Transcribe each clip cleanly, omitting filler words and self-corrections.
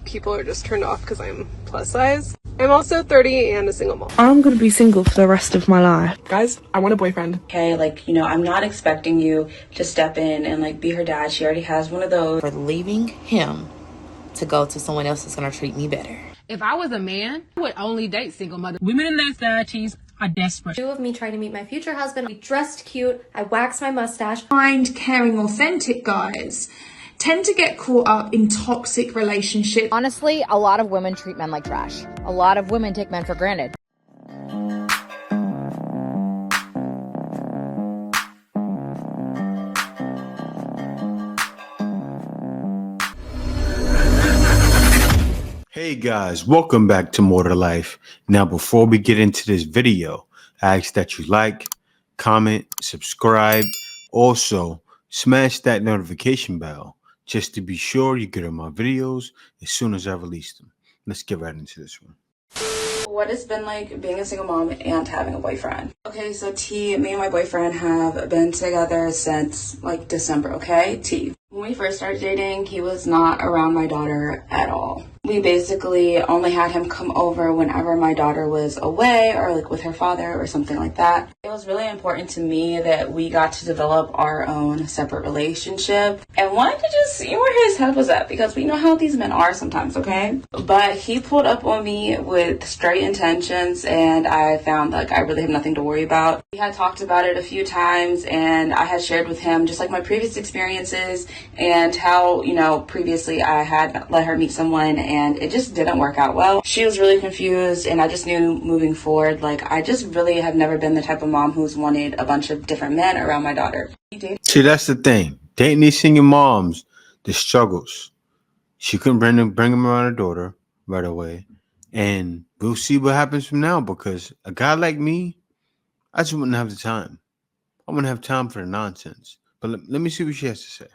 people are just turned off because I'm plus size. I'm also 30 and a single mom. I'm gonna be single for the rest of my life. Guys, I want a boyfriend. Okay, like, you know, I'm not expecting you to step in and like be her dad. She already has one of those. For leaving him to go to someone else that's gonna treat me better. If I was a man, I would only date single mothers. Women in their 30s are desperate. Of me trying to meet my future husband. I dressed cute. I waxed my mustache. Kind, caring, authentic guys tend to get caught up in toxic relationships. Honestly, a lot of women treat men like trash. A lot of women take men for granted. Hey guys, welcome back to More to Life. Now, before we get into this video, I ask that you like, comment, subscribe. Also, smash that notification bell just to be sure you get on my videos as soon as I release them. Let's get right into this one. What it's been like being a single mom and having a boyfriend. Okay, so T, me and my boyfriend have been together since like December, okay? T. When we first started dating, he was not around my daughter at all. We basically only had him come over whenever my daughter was away or like with her father or something like that. It was really important to me that we got to develop our own separate relationship and wanted to just see where his head was at because we know how these men are sometimes, okay? But he pulled up on me with straight intentions and I found like I really have nothing to worry about. We had talked about it a few times and I had shared with him just like my previous experiences and how, you know, previously I had let her meet someone and it just didn't work out well. She was really confused and I just knew moving forward, like I just really have never been the type of mom who's wanted a bunch of different men around my daughter. See, that's the thing. Dating these single moms, the struggles. She couldn't bring him around her daughter right away. And we'll see what happens from now because a guy like me, I just wouldn't have the time. I wouldn't have time for the nonsense. But let me see what she has to say.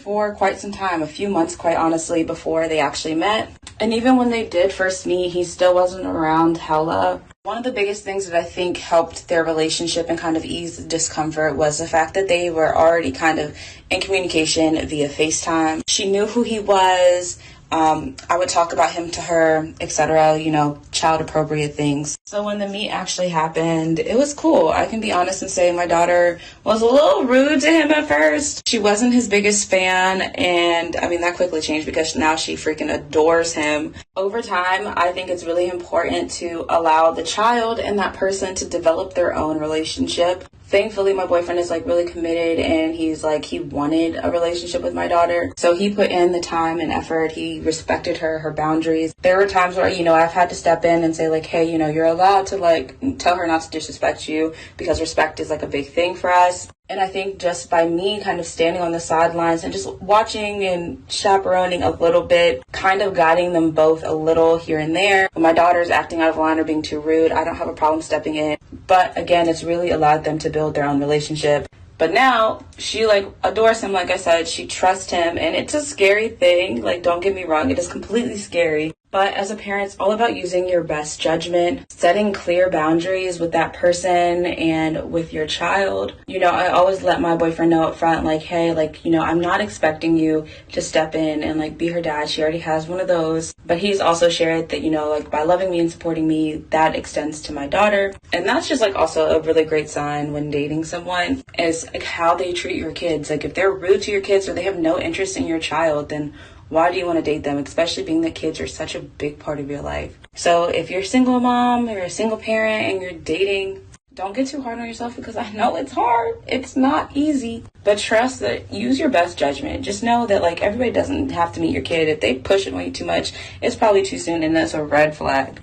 For quite some time, a few months quite honestly, before they actually met. And even when they did first meet, he still wasn't around hella. One of the biggest things that I think helped their relationship and kind of ease the discomfort was the fact that they were already kind of in communication via FaceTime. She knew who he was. I would talk about him to her, etc., you know, child appropriate things. So when the meet actually happened, it was cool. I can be honest and say my daughter was a little rude to him at first. She wasn't his biggest fan, and I mean, that quickly changed because now she freaking adores him. Over time, I think it's really important to allow the child and that person to develop their own relationship. Thankfully, my boyfriend is like really committed and he's like, he wanted a relationship with my daughter. So he put in the time and effort. He respected her boundaries. There were times where, you know, I've had to step in and say like, hey, you know, you're allowed to like tell her not to disrespect you because respect is like a big thing for us. And I think just by me kind of standing on the sidelines and just watching and chaperoning a little bit, kind of guiding them both a little here and there. When my daughter's acting out of line or being too rude, I don't have a problem stepping in. But again, it's really allowed them to build their own relationship. But now she like adores him. Like I said, she trusts him and it's a scary thing. Like, don't get me wrong. It is completely scary. But as a parent, it's all about using your best judgment, setting clear boundaries with that person and with your child. You know, I always let my boyfriend know up front, like, hey, like, you know, I'm not expecting you to step in and like be her dad. She already has one of those. But he's also shared that, you know, like by loving me and supporting me, that extends to my daughter. And that's just like also a really great sign when dating someone is like how they treat your kids. Like if they're rude to your kids or they have no interest in your child, then why do you want to date them, especially being that kids are such a big part of your life? So if you're a single mom or a single parent and you're dating, don't get too hard on yourself because I know it's hard. It's not easy. But trust that, use your best judgment. Just know that like everybody doesn't have to meet your kid. If they push it on you too much, it's probably too soon and that's a red flag.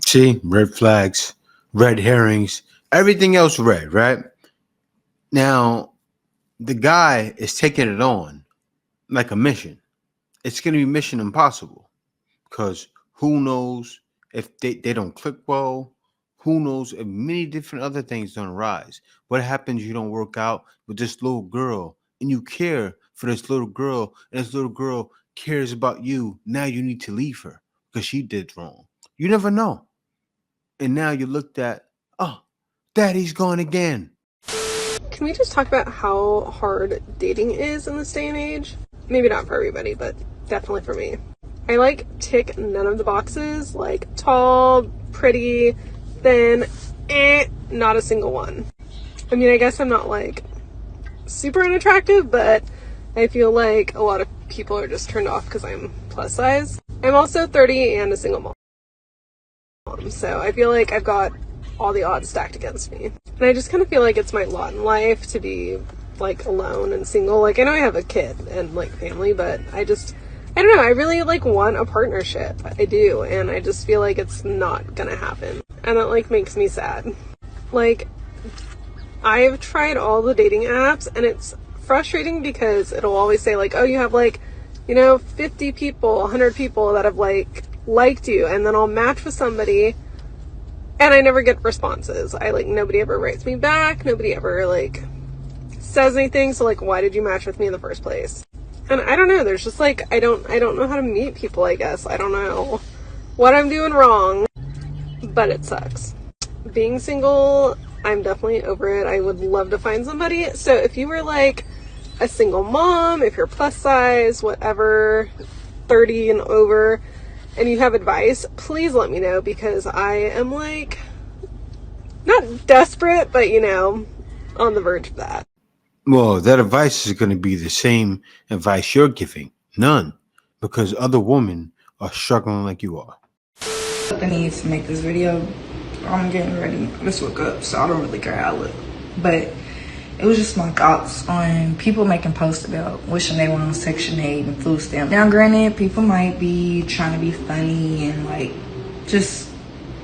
See, red flags, red herrings, everything else red, right? Now, the guy is taking it on like a mission. It's going to be mission impossible because who knows if they don't click well, who knows if many different other things don't arise. What happens you don't work out with this little girl and you care for this little girl and this little girl cares about you. Now you need to leave her because she did wrong. You never know. And now you looked at, oh, daddy's gone again. Can we just talk about how hard dating is in this day and age? Maybe not for everybody, but definitely for me. I like tick none of the boxes, like tall, pretty, thin, not a single one. I mean, I guess I'm not like super unattractive, but I feel like a lot of people are just turned off because I'm plus size. I'm also 30 and a single mom, so I feel like I've got all the odds stacked against me. And I just kind of feel like it's my lot in life to be like alone and single. Like, I know I have a kid and like family, but I don't know, I really like want a partnership. I do, and I just feel like it's not gonna happen. And that like makes me sad. Like, I've tried all the dating apps and it's frustrating because it'll always say like, oh, you have like, 50 people, 100 people that have like liked you, and then I'll match with somebody and I never get responses. Nobody ever writes me back. Nobody ever like says anything. So like, why did you match with me in the first place? And I don't know, there's just like, I don't know how to meet people, I guess. I don't know what I'm doing wrong, but it sucks. Being single, I'm definitely over it. I would love to find somebody. So if you were like a single mom, if you're plus size, whatever, 30 and over, and you have advice, please let me know, because I am like, not desperate, but on the verge of that. Well, that advice is going to be the same advice you're giving. None. Because other women are struggling like you are. I need to make this video. I'm getting ready. I just woke up, so I don't really care how I look. But it was just my thoughts on people making posts about wishing they were on Section 8 and food stamps. Now, granted, people might be trying to be funny and like just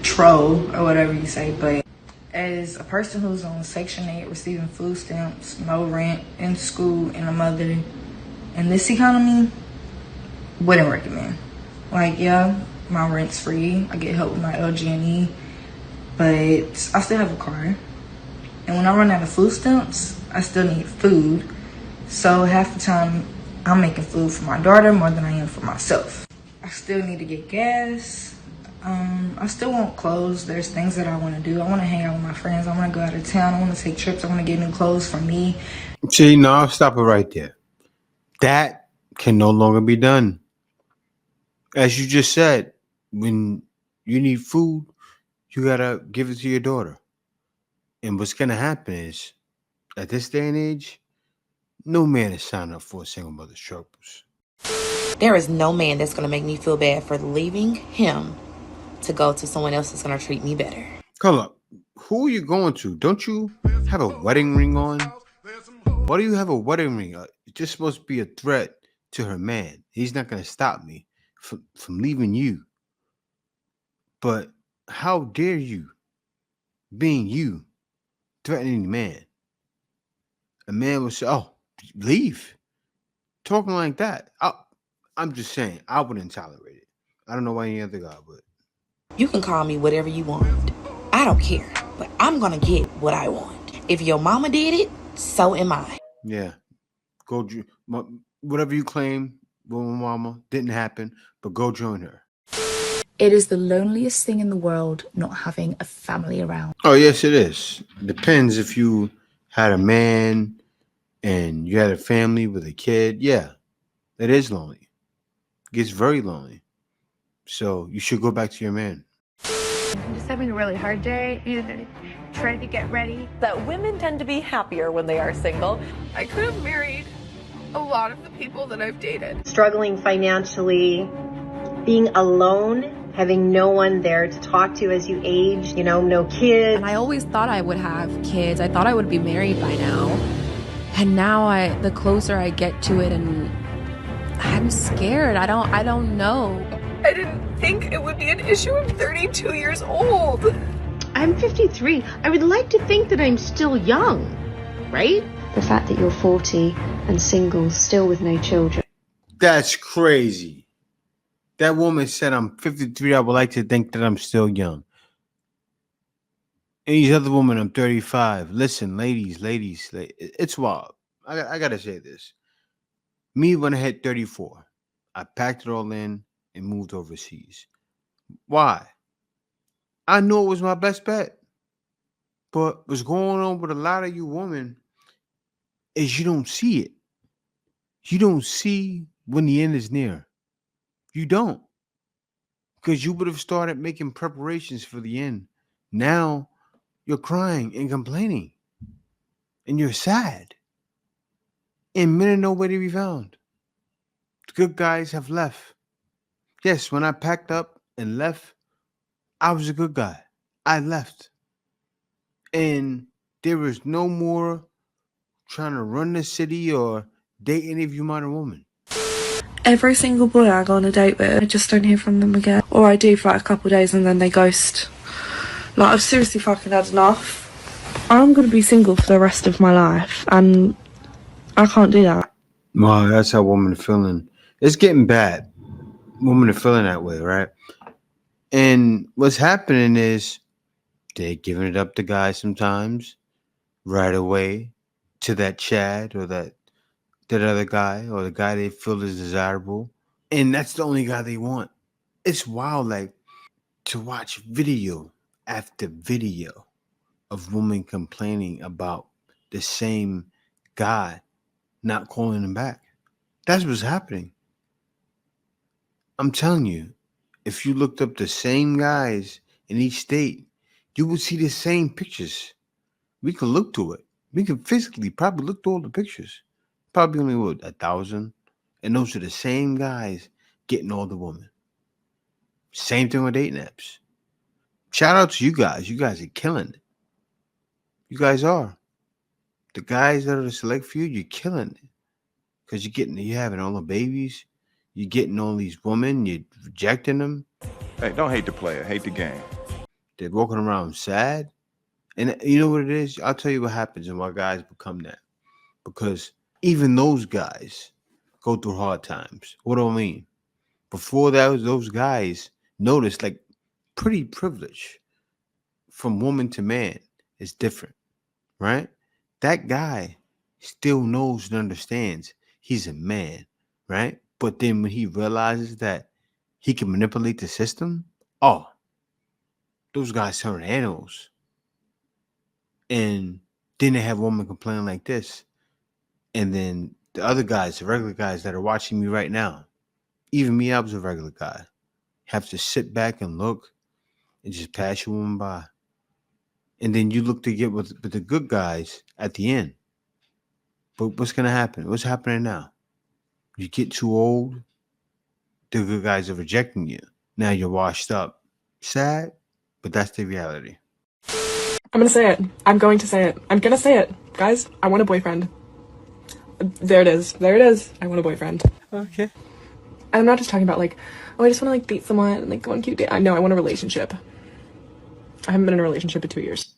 troll or whatever you say, but as a person who's on Section 8 receiving food stamps, no rent, in school, and a mother, in this economy, wouldn't recommend. Like, yeah, my rent's free. I get help with my LG&E, but I still have a car. And when I run out of food stamps, I still need food. So half the time, I'm making food for my daughter more than I am for myself. I still need to get gas. I still want clothes. There's things that I want to do. I want to hang out with my friends. I want to go out of town. I want to take trips. I want to get new clothes for me. See, no, I'll stop it right there. That can no longer be done. As you just said, when you need food, you got to give it to your daughter. And what's going to happen is, at this day and age, no man is signing up for a single mother's troubles. There is no man that's going to make me feel bad for leaving him to go to someone else that's going to treat me better. Hold up. Who are you going to? Don't you have a wedding ring on? Why do you have a wedding ring? It's just supposed to be a threat to her man. He's not going to stop me from leaving you. But how dare you, being you, threatening the man? A man will say, oh, leave. Talking like that. I'm just saying, I wouldn't tolerate it. I don't know why any other guy would. You can call me whatever you want. I don't care, but I'm going to get what I want. If your mama did it, so am I. Yeah. Whatever you claim with my mama didn't happen, but go join her. It is the loneliest thing in the world not having a family around. Oh, yes, it is. Depends if you had a man and you had a family with a kid. Yeah, it is lonely. It gets very lonely. So you should go back to your man. I'm just having a really hard day and trying to get ready. That women tend to be happier when they are single. I could have married a lot of the people that I've dated. Struggling financially, being alone, having no one there to talk to as you age, no kids. And I always thought I would have kids. I thought I would be married by now. And now the closer I get to it, and I'm scared. I don't know. I didn't think it would be an issue. I'm 32 years old. I'm 53. I would like to think that I'm still young, right? The fact that you're 40 and single, still with no children. That's crazy. That woman said, I'm 53. I would like to think that I'm still young. And these other women, I'm 35. Listen, ladies, it's wild. I got to say this. Me, when I hit 34, I packed it all in and moved overseas. Why? I knew it was my best bet. But what's going on with a lot of you women is you don't see it. You don't see when the end is near. You don't. Because you would have started making preparations for the end. Now you're crying and complaining. And you're sad. And men are nowhere to be found. The good guys have left. Yes, when I packed up and left, I was a good guy. I left. And there was no more trying to run the city or date any of you modern women. Every single boy I go on a date with, I just don't hear from them again. Or I do for like a couple of days and then they ghost. Like, I've seriously fucking had enough. I'm going to be single for the rest of my life, and I can't do that. Wow, that's how women are feeling. It's getting bad. Women are feeling that way, right? And what's happening is they're giving it up to guys sometimes right away to that Chad or that other guy or the guy they feel is desirable. And that's the only guy they want. It's wild, like, to watch video after video of women complaining about the same guy not calling them back. That's what's happening. I'm telling you, if you looked up the same guys in each state, you would see the same pictures. We could look to it. We could physically probably look through all the pictures. Probably only 1,000. And those are the same guys getting all the women. Same thing with dating apps. Shout out to you guys. You guys are killing it. You guys are. The guys that are the select few, you're killing it. Because you're having all the babies. You're getting all these women. You're rejecting them. Hey, don't hate the player. Hate the game. They're walking around sad. And you know what it is? I'll tell you what happens and why guys become that. Because even those guys go through hard times. What do I mean? Before that, those guys noticed, like, pretty privilege from woman to man is different, right? That guy still knows and understands he's a man, right? But then when he realizes that he can manipulate the system, oh, those guys turn animals. And then they have women complaining like this. And then the other guys, the regular guys that are watching me right now, even me, I was a regular guy, have to sit back and look and just pass your woman by. And then you look to get with the good guys at the end. But what's going to happen? What's happening now? You get too old, the good guys are rejecting you. Now you're washed up. Sad, but that's the reality. I'm gonna say it. I'm going to say it. I'm gonna say it. Guys, I want a boyfriend. There it is. There it is. I want a boyfriend. Okay. And I'm not just talking about like, oh, I just want to like date someone and like go on cute date. I know I want a relationship. I haven't been in a relationship in 2 years.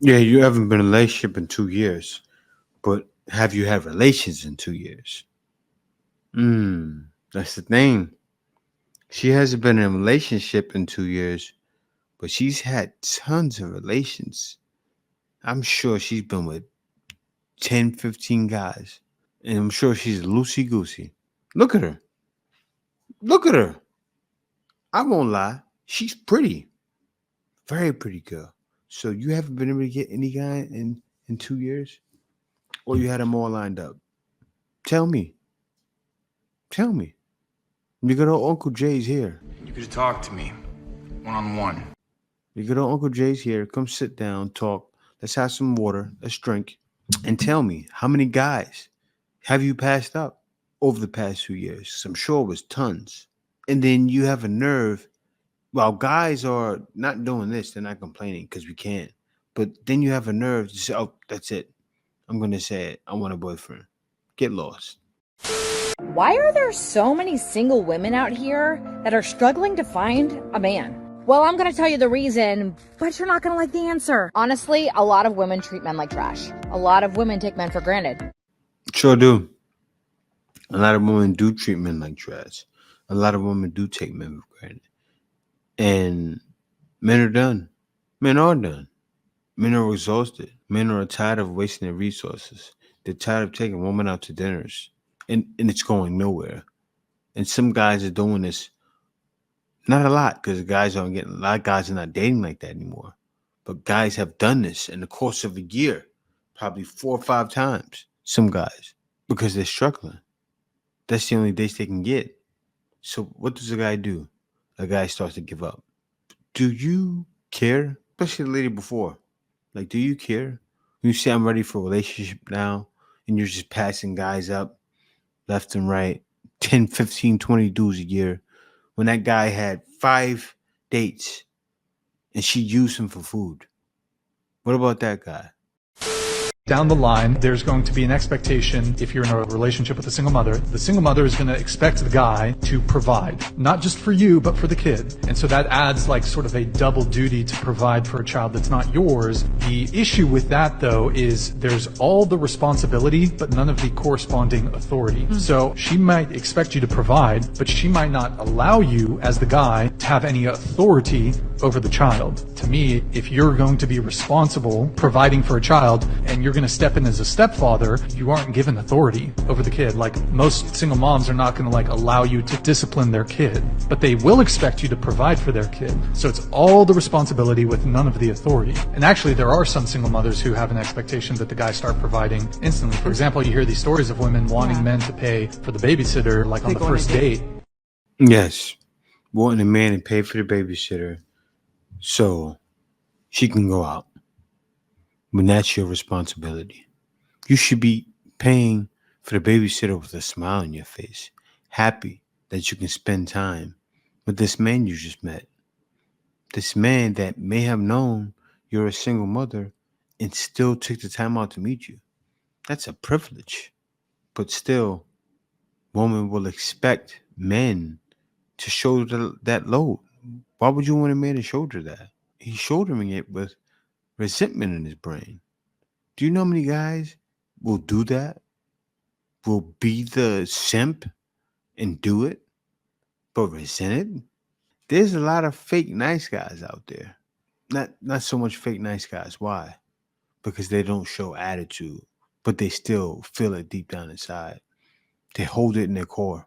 Yeah, you haven't been in a relationship in 2 years. But have you had relations in 2 years? That's the thing. She hasn't been in a relationship in 2 years, but she's had tons of relations. I'm sure she's been with 10, 15 guys. And I'm sure she's loosey-goosey. Look at her. Look at her. I won't lie. She's pretty. Very pretty girl. So you haven't been able to get any guy in 2 years? Or you had them all lined up? Tell me. Tell me. You got Uncle Jay's here. You could talk to me one-on-one. You got Uncle Jay's here. Come sit down, talk. Let's have some water. Let's drink. And tell me, how many guys have you passed up over the past 2 years? 'Cause I'm sure it was tons. And then you have a nerve. While guys are not doing this, they're not complaining because we can't. But then you have a nerve to say, oh, that's it. I'm going to say it. I want a boyfriend. Get lost. Why are there so many single women out here that are struggling to find a man? Well, I'm gonna tell you the reason, but you're not gonna like the answer. Honestly, a lot of women treat men like trash. A lot of women take men for granted. Sure do. A lot of women do treat men like trash. A lot of women do take men for granted. And men are done. Men are done. Men are exhausted. Men are tired of wasting their resources. They're tired of taking women out to dinners. And it's going nowhere. And some guys are doing this. Not a lot, because a lot of guys are not dating like that anymore. But guys have done this in the course of a year, probably 4 or 5 times. Some guys, because they're struggling. That's the only dates they can get. So what does a guy do? A guy starts to give up. Do you care? Especially the lady before. Like, do you care? When you say I'm ready for a relationship now, and you're just passing guys up left and right, 10, 15, 20 dudes a year, when that guy had 5 dates and she used him for food. What about that guy? Down the line, there's going to be an expectation, if you're in a relationship with a single mother, the single mother is going to expect the guy to provide, not just for you, but for the kid. And so that adds like sort of a double duty to provide for a child that's not yours. The issue with that, though, is there's all the responsibility, but none of the corresponding authority. So she might expect you to provide, but she might not allow you, as the guy, to have any authority over the child. To me, if you're going to be responsible providing for a child and you're going to step in as a stepfather, you aren't given authority over the kid. Like, most single moms are not going to like allow you to discipline their kid, but they will expect you to provide for their kid. So it's all the responsibility with none of the authority. And actually, there are some single mothers who have an expectation that the guy start providing instantly. For example, you hear these stories of women wanting men to pay for the babysitter, like on the first date. Yes. Wanting a man to pay for the babysitter so she can go out. When that's your responsibility. You should be paying for the babysitter with a smile on your face, happy that you can spend time with this man you just met. This man that may have known you're a single mother and still took the time out to meet you. That's a privilege. But still, women will expect men to shoulder that load. Why would you want a man to shoulder that? He's shouldering it with resentment in his brain. Do you know how many guys will do that? Will be the simp and do it, but resent it? There's a lot of fake nice guys out there. Not so much fake nice guys. Why? Because they don't show attitude, but they still feel it deep down inside. They hold it in their core.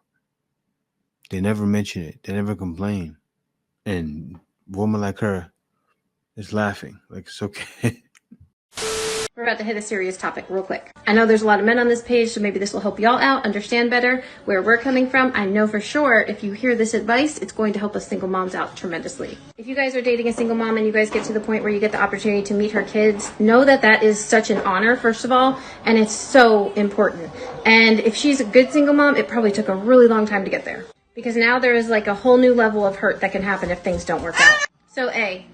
They never mention it. They never complain. And a woman like her is laughing. Like, it's okay. We're about to hit a serious topic real quick. I know there's a lot of men on this page, so maybe this will help y'all out, understand better where we're coming from. I know for sure if you hear this advice, it's going to help us single moms out tremendously. If you guys are dating a single mom and you guys get to the point where you get the opportunity to meet her kids, know that that is such an honor, first of all, and it's so important. And if she's a good single mom, it probably took a really long time to get there. Because now there is like a whole new level of hurt that can happen if things don't work out. So A,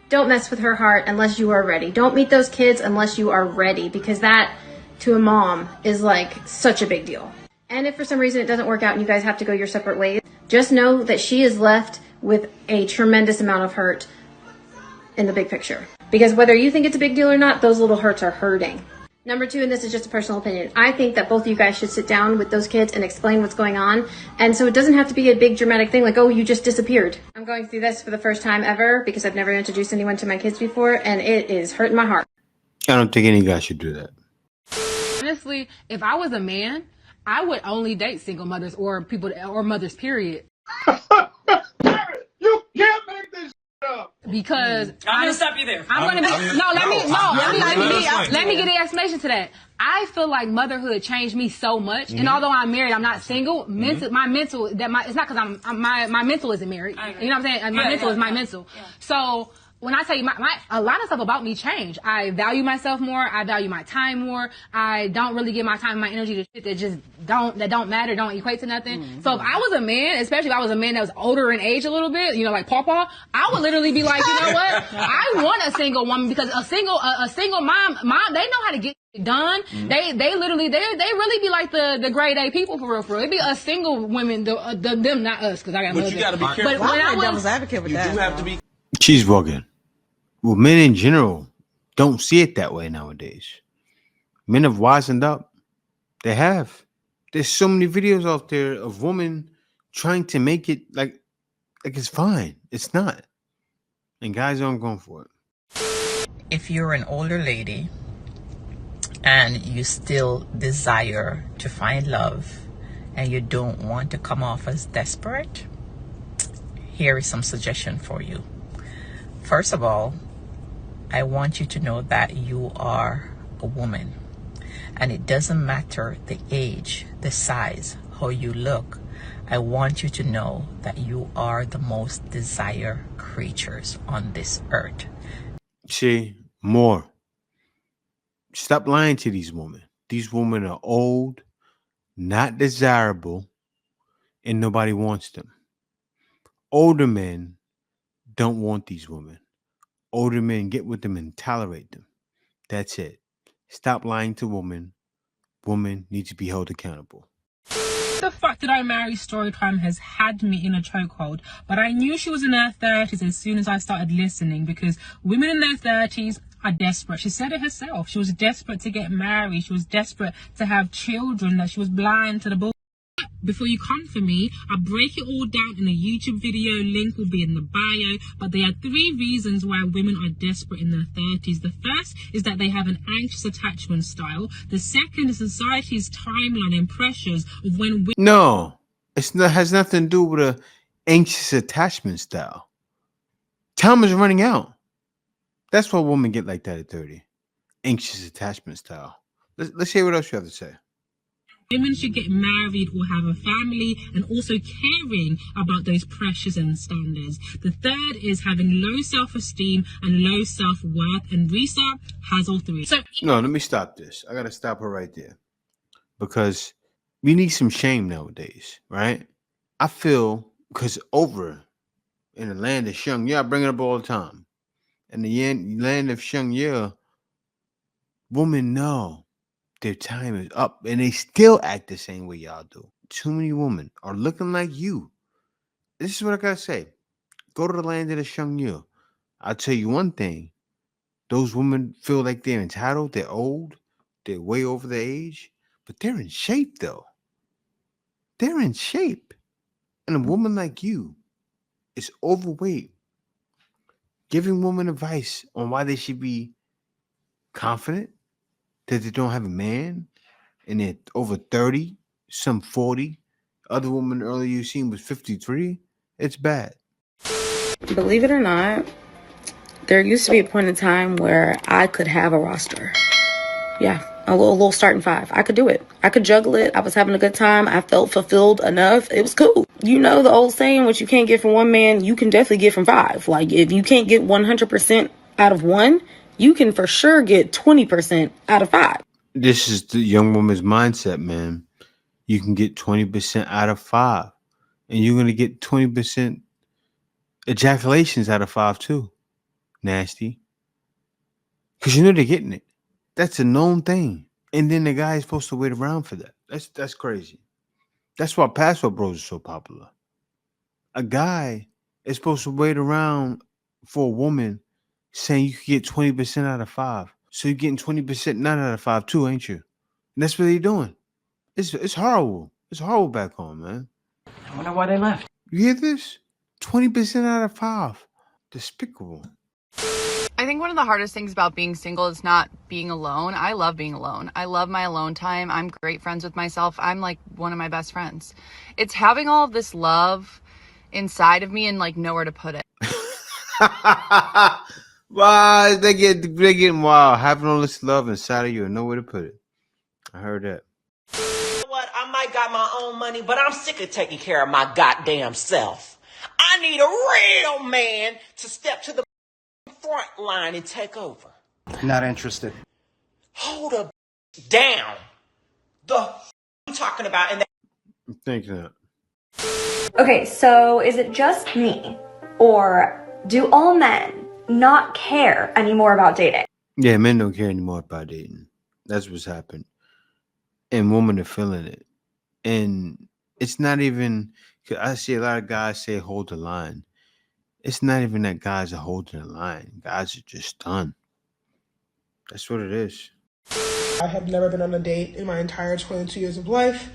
don't mess with her heart unless you are ready. Don't meet those kids unless you are ready, because that, to a mom, is like such a big deal. And if for some reason it doesn't work out and you guys have to go your separate ways, just know that she is left with a tremendous amount of hurt in the big picture. Because whether you think it's a big deal or not, those little hurts are hurting. Number 2, and this is just a personal opinion, I think that both of you guys should sit down with those kids and explain what's going on. And so it doesn't have to be a big dramatic thing like, oh, you just disappeared. I'm going through this for the first time ever because I've never introduced anyone to my kids before, and it is hurting my heart. I don't think any guy should do that. Honestly, if I was a man, I would only date single mothers or people or mothers, period. You can't make this up. Because I'm gonna stop you there. Let me get the explanation to that. I feel like motherhood changed me so much, and although I'm married, I'm not single. It's not because my mental isn't married. You know what I'm saying? My mental is my mental. Yeah. So when I say a lot of stuff about me changed. I value myself more. I value my time more. I don't really give my time and my energy to shit that don't matter, don't equate to nothing. So if I was a man, especially if I was a man that was older in age a little bit, you know, like Pawpaw, I would literally be like, you know what? I want a single woman, because a single mom, they know how to get it done. They really be like the grade A people for real. It'd be a single women, them, not us, because I got. But you gotta be careful. But when I was devil's advocate with that, you do have to be. She's bugging. Well, men in general don't see it that way nowadays. Men have wisened up. They have. There's so many videos out there of women trying to make it like it's fine. It's not. And guys aren't going for it. If you're an older lady and you still desire to find love and you don't want to come off as desperate, here is some suggestion for you. First of all, I want you to know that you are a woman, and it doesn't matter the age, the size, how you look. I want you to know that you are the most desired creatures on this earth. See, more. Stop lying to these women. These women are old, not desirable, and nobody wants them. Older men don't want these women. Older men get with them and tolerate them. That's it. Stop lying to women. Women need to be held accountable. The fact that I married Storytime has had me in a chokehold, but I knew she was in her 30s as soon as I started listening, because women in their 30s are desperate. She said it herself. She was desperate to get married. She was desperate to have children, that she was blind to the bull. Before you come for me, I'll break it all down in a YouTube video. Link will be in the bio. But there are 3 reasons why women are desperate in their 30s. The first is that they have an anxious attachment style. The second is society's timeline and pressures of when women... No, has nothing to do with an anxious attachment style. Time is running out. That's why women get like that at 30. Anxious attachment style. Let's hear what else you have to say. Women should get married or have a family, and also caring about those pressures and standards. The third is having low self-esteem and low self-worth, and Risa has all 3. So no, let me stop this. I gotta stop her right there, because we need some shame nowadays, right? I feel because over in the land of Shang, I bring it up all the time. In the land of Shang, women know their time is up, and they still act the same way y'all do. Too many women are looking like you. This is what I gotta say. Go to the land of the Shangyu. I'll tell you one thing. Those women feel like they're entitled. They're old. They're way over the age. But they're in shape, though. They're in shape. And a woman like you is overweight. Giving women advice on why they should be confident that they don't have a man, and they're over 30, some 40. Other woman earlier you seen was 53. It's bad. Believe it or not, there used to be a point in time where I could have a roster. Yeah, a little starting 5. I could do it. I could juggle it. I was having a good time. I felt fulfilled enough. It was cool. You know the old saying, what you can't get from one man, you can definitely get from 5. Like, if you can't get 100% out of 1, you can for sure get 20% out of 5. This is the young woman's mindset, man. You can get 20% out of 5. And you're going to get 20% ejaculations out of 5 too. Nasty. Because you know they're getting it. That's a known thing. And then the guy is supposed to wait around for that. That's crazy. That's why password bros are so popular. A guy is supposed to wait around for a woman saying you can get 20% out of 5. So you're getting 20% not out of 5 too, ain't you? And that's what they're doing. It's horrible. It's horrible back home, man. I wonder why they left. You hear this? 20% out of 5. Despicable. I think one of the hardest things about being single is not being alone. I love being alone. I love my alone time. I'm great friends with myself. I'm like one of my best friends. It's having all of this love inside of me and like nowhere to put it. Wow, they're getting wild. Having all this love inside of you and nowhere to put it. I heard that. What? I might got my own money, but I'm sick of taking care of my goddamn self. I need a real man to step to the front line and take over. Not interested. Hold up down. The you talking about in that? Thank you. Okay, so is it just me, or do all men not care anymore about dating? Yeah, men don't care anymore about dating. That's what's happened. And women are feeling it. And it's not even, cause I see a lot of guys say hold the line. It's not even that guys are holding the line. Guys are just done. That's what it is. I have never been on a date in my entire 22 years of life.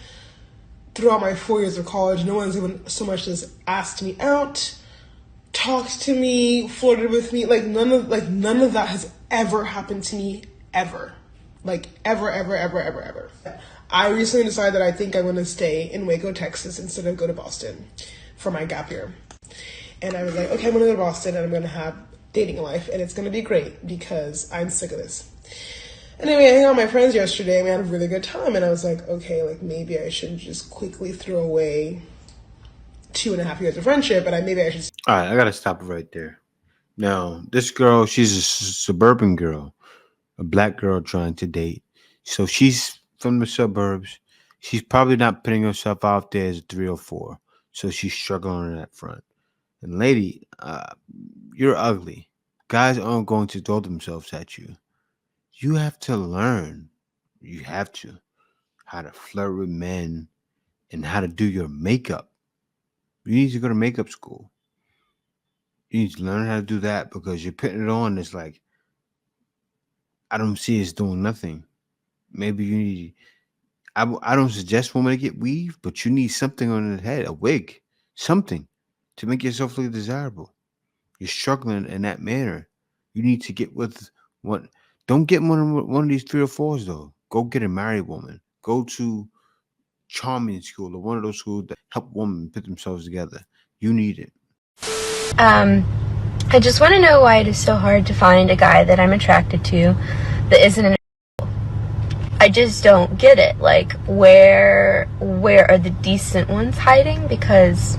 Throughout my 4 years of college, no one's even so much as asked me out, talked to me, flirted with me. Like none of that has ever happened to me ever. Like ever. I recently decided that I think I'm going to stay in Waco, Texas instead of go to Boston for my gap year. And I was like, okay, I'm going to go to Boston and I'm going to have dating life and it's going to be great because I'm sick of this. Anyway, I hung out with my friends yesterday and we had a really good time and I was like, okay, like maybe I should just quickly throw away 2.5 years of friendship, and maybe I should. All right, I gotta stop it right there. Now, this girl, she's a suburban girl, a black girl trying to date. So she's from the suburbs. She's probably not putting herself out there as a 304. So she's struggling on that front. And lady, you're ugly. Guys aren't going to throw themselves at you. You have to learn. You have to how to flirt with men and how to do your makeup. You need to go to makeup school. You need to learn how to do that because you're putting it on. It's like, I don't see it's doing nothing. Maybe you need, I don't suggest women to get weave, but you need something on the head, a wig, something to make yourself look desirable. You're struggling in that manner. You need to get with one. Don't get one of these 304s though. Go get a married woman. Go to charming school or one of those schools that help women put themselves together. You need it. I just want to know why it is so hard to find a guy that I'm attracted to that isn't an I just don't get it. Like, where are the decent ones hiding? Because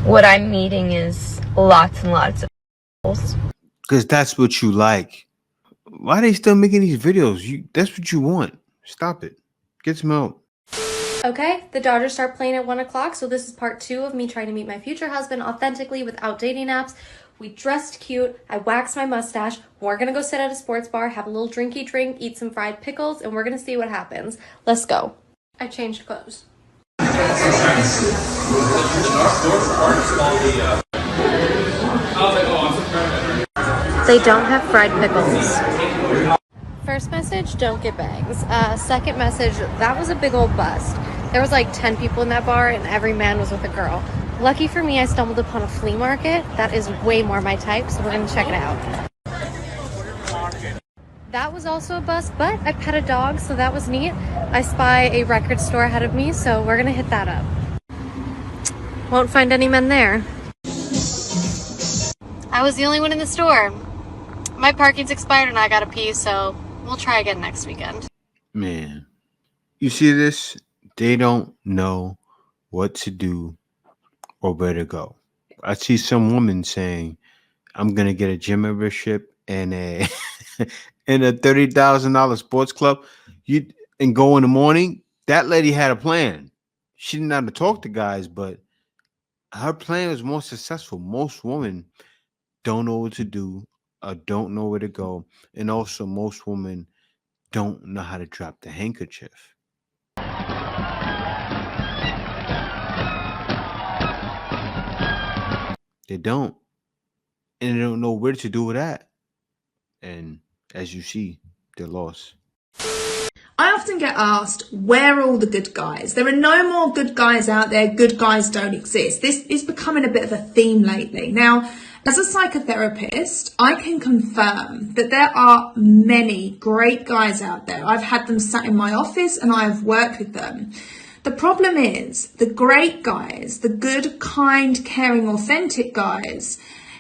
what I'm meeting is lots and lots of Because that's what you like. Why are they still making these videos? That's what you want. Stop it. Get some help. Okay, the Dodgers start playing at 1 o'clock, so this is part 2 of me trying to meet my future husband authentically without dating apps. We dressed cute, I waxed my mustache, we're gonna go sit at a sports bar, have a little drinky drink, eat some fried pickles, and we're gonna see what happens. Let's go. I changed clothes. They don't have fried pickles. First message, don't get bangs. Second message, that was a big old bust. There was like 10 people in that bar and every man was with a girl. Lucky for me, I stumbled upon a flea market. That is way more my type, so we're gonna check it out. That was also a bust, but I pet a dog, so that was neat. I spy a record store ahead of me, so we're gonna hit that up. Won't find any men there. I was the only one in the store. My parking's expired and I gotta pee, so we'll try again next weekend. Man, you see this? They don't know what to do or where to go. I see some woman saying, I'm going to get a gym membership and a and a $30,000 sports club and go in the morning. That lady had a plan. She didn't know how to talk to guys, but her plan was more successful. Most women don't know what to do or don't know where to go. And also most women don't know how to drop the handkerchief. They don't. And they don't know where to do with that. And as you see, they're lost. I often get asked, where are all the good guys? There are no more good guys out there. Good guys don't exist. This is becoming a bit of a theme lately. Now, as a psychotherapist, I can confirm that there are many great guys out there. I've had them sat in my office and I have worked with them. The problem is the great guys, the good, kind, caring, authentic guys,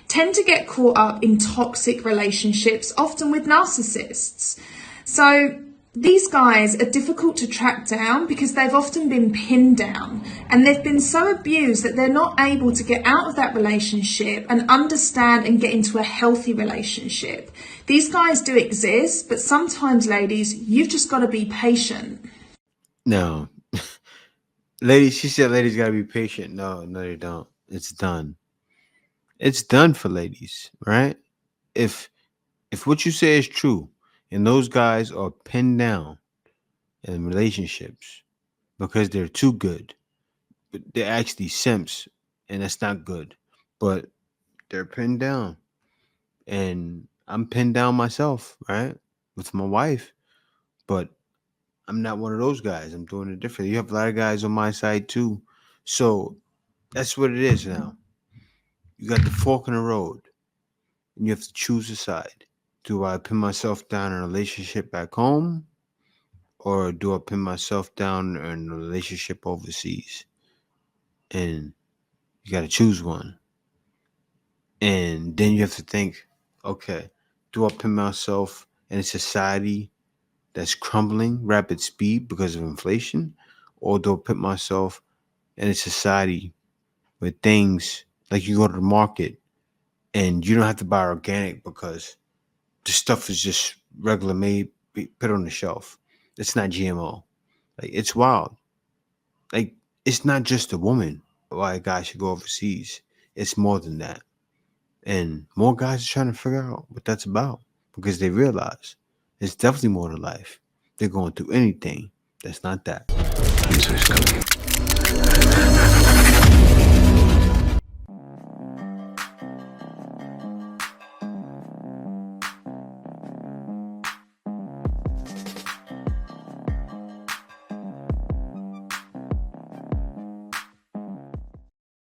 tend to get caught up in toxic relationships, often with narcissists. So these guys are difficult to track down because they've often been pinned down and they've been so abused that they're not able to get out of that relationship and understand and get into a healthy relationship. These guys do exist, but sometimes, ladies, you've just got to be patient. No. Ladies, she said ladies got to be patient. No, they don't. It's done. It's done for ladies, right? If what you say is true and those guys are pinned down in relationships because they're too good, but they're actually simps and that's not good, but they're pinned down. And I'm pinned down myself, right? With my wife, but I'm not one of those guys. I'm doing it differently. You have a lot of guys on my side too. So that's what it is now. You got the fork in the road and you have to choose a side. Do I pin myself down in a relationship back home or do I pin myself down in a relationship overseas? And you got to choose one. And then you have to think, okay, do I pin myself in a society that's crumbling rapid speed because of inflation? Or do I put myself in a society with things like you go to the market and you don't have to buy organic because the stuff is just regular made, put on the shelf. It's not GMO. Like, it's wild. Like, it's not just a woman why a guy should go overseas. It's more than that. And more guys are trying to figure out what that's about because they realize it's definitely more to life. They're going through anything that's not that.